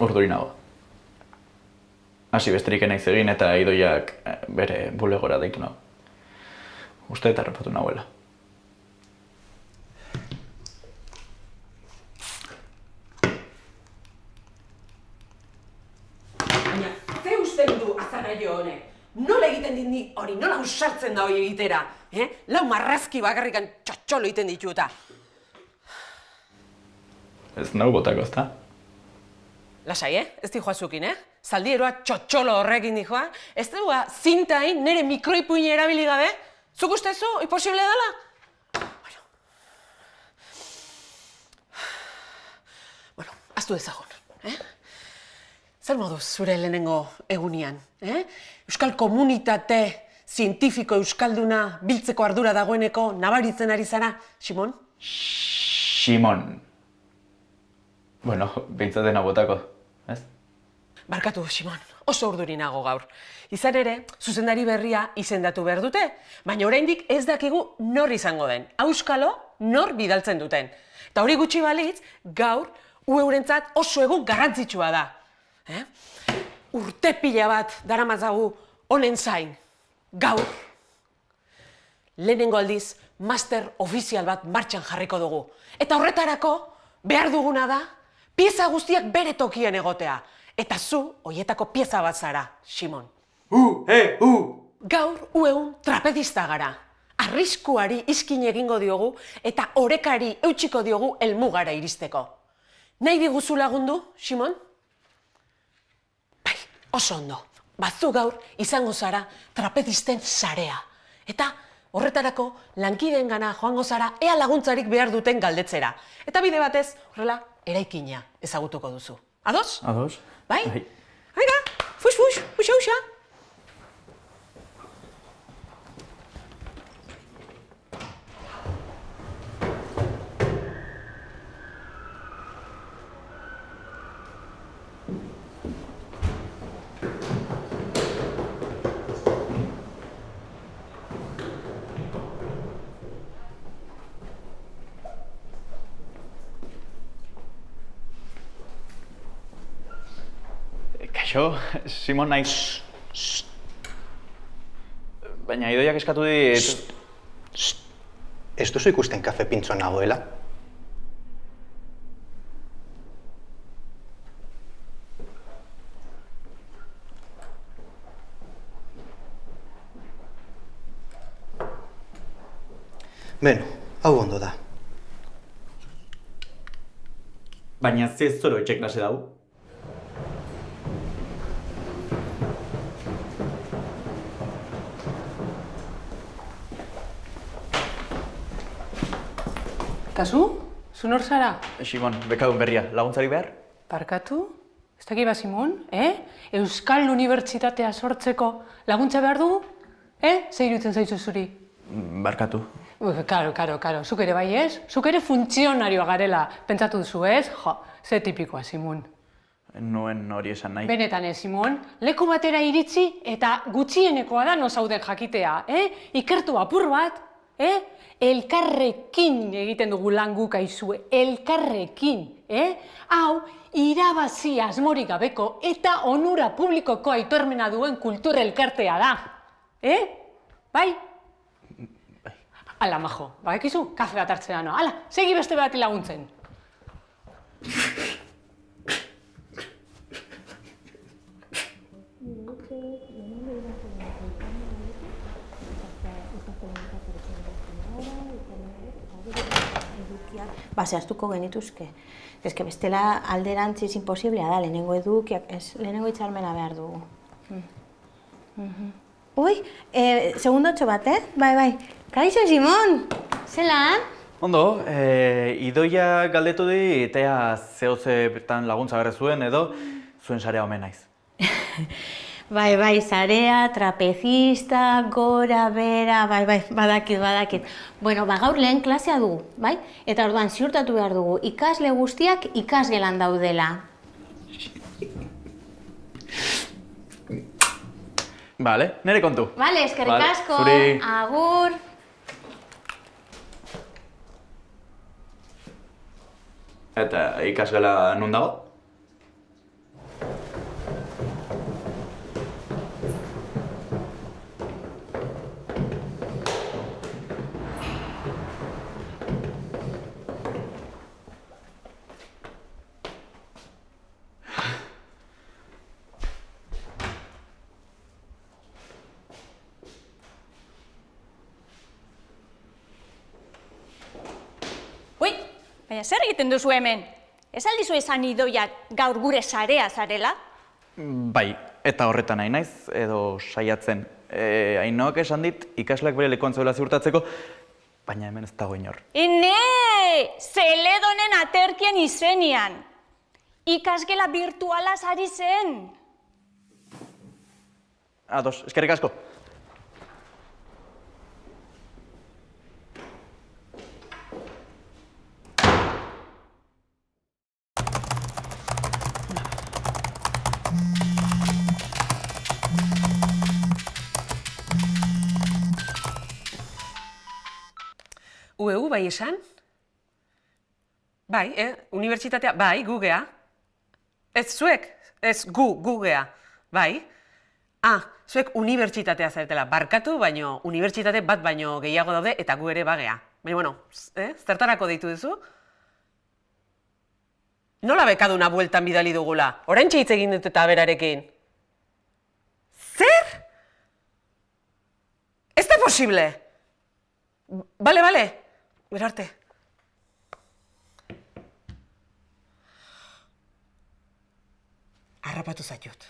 urduri nago. Hasi besterik naiz egin eta Idoiak bere bulegora deitu nago. Uste eta harrapatu nagoela. Baina, ze usten du azarraio honek? Nola egiten dit ni hori, nola usartzen da hori egitera? Lau marrazki bakarrikan txotxolo egiten ditu eta. Ez nahu botako, ezta? Lasai, ez di joazukin, Zaldieroa txotxolo horrekin dijoa. Ez dugu zintain nire mikroipuin erabili gabe? Zuk ustezu, imposible dela? Bueno, aztu dezagun, Zer moduz zure lehenengo egunian, Euskal komunitate zientifiko euskalduna biltzeko ardura dagoeneko nabaritzen ari zara, Simon? Simon. Bueno, bintzatena botako, ez? Barkatu, Simon, oso urduri nago gaur. Izan ere, zuzendari berria izendatu behar dute, baina oraindik ez dakigu nor izango den. Auskalo, nor bidaltzen duten. Eta hori gutxi balitz, gaur, eurentzat oso egun garrantzitsua da. Urte pila bat daramatzagu honen zain. Gaur, lehenengo aldiz, master ofizial bat martxan jarriko dugu. Eta horretarako, behar duguna da, pieza guztiak bere tokian egotea. Eta zu, hoietako pieza bat zara, Simon. Gaur, egun trapezista gara. Arriskuari iskin egingo diogu eta orekari eutxiko diogu helmugara iristeko. Nahi diguzu lagundu, Simon? Bai, oso ondo. Bazu gaur izango zara trapezisten sarea. Eta horretarako lankideengana joango zara ea laguntzarik behar duten galdetzera. Eta bide batez, horrela, eraikina ezagutuko duzu. Ados? Ados. Bai? Haira, fux, uxa. Kaixo, Simon naiz. Baina Idoiak eskatu dit... Ez duzu ikusten kafe pintxoan nagoela? Beno, hau ondo da. Baina ez zoro etxe klase dau. Kasu? Zu nor zara? Simon, bekadun berria, laguntzari behar? Barkatu? Ez dakit ba, Simon? Euskal Unibertsitatea sortzeko laguntza behar dugu? Zer iruditzen zaizu zuri? Barkatu. Karo, zuk ere bai ez? Zuk ere funtzionarioa garela, pentsatu duzu ez? Jo, ze tipikoa, Simon. Nuen hori esan nahi. Benetan ez, Simon, leku batera iritsi eta gutxienekoa da no zauden jakitea, Ikertu apur bat, Elkarrekin egiten dugu lan guk aizue, elkarrekin, Hau, irabazi asmorik gabeko eta onura publikoko aitormena duen kultur elkartea da, Bai? Ala, majo, bakizu, kafe bat hartzea no. Ala, segi beste bati laguntzen. Zehaztuko genituzke. Eske bestela alderantziz imposiblea da, lehenengo edukiak, lehenengo hitzarmena behar dugu. Ui, segundotxo bat, Bai. Kaixo, Simon! Zelan? Ondo, Idoia galdetu di, eta zehotze bertan laguntza behar zuen edo zuen sarea omen naiz. Bai, sarea, trapezista, gora, bera, bai, badakit. Bueno, gaur lehen klasea dugu, bai? Eta orduan ziurtatu behar dugu, ikasle guztiak ikasgelan daudela. Bale, nire kontu. Bale, eskerrik asko. Zuri. Agur. Eta ikasgela non dago? Baina, zer egiten duzu hemen? Ez aldizu esan idoia gaur gure sarea zarela? Bai, eta horretan nahi naiz, edo saiatzen. Ainhoak esan dit, ikasleak bere lekuan zuela ziurtatzeko, baina hemen ez dago inor. Zeledonen aterkien izenian. Ikasgela virtualaz ari zen. Ados, eskerrik asko. UEU bai esan? Bai, unibertsitatea, bai, gugea. Ez zuek, ez gugea, bai. Zuek unibertsitatea zaretela barkatu, baino unibertsitate bat baino gehiago daude eta gu ere bagea. Baina, bueno, zertarako deitu duzu? Nola bekaduna bueltan bidali dugula? Oraintxe hitz egin dut eta berarekin. Zer? Ez da posible! Bale, bero arte. Harrapatu zaitut.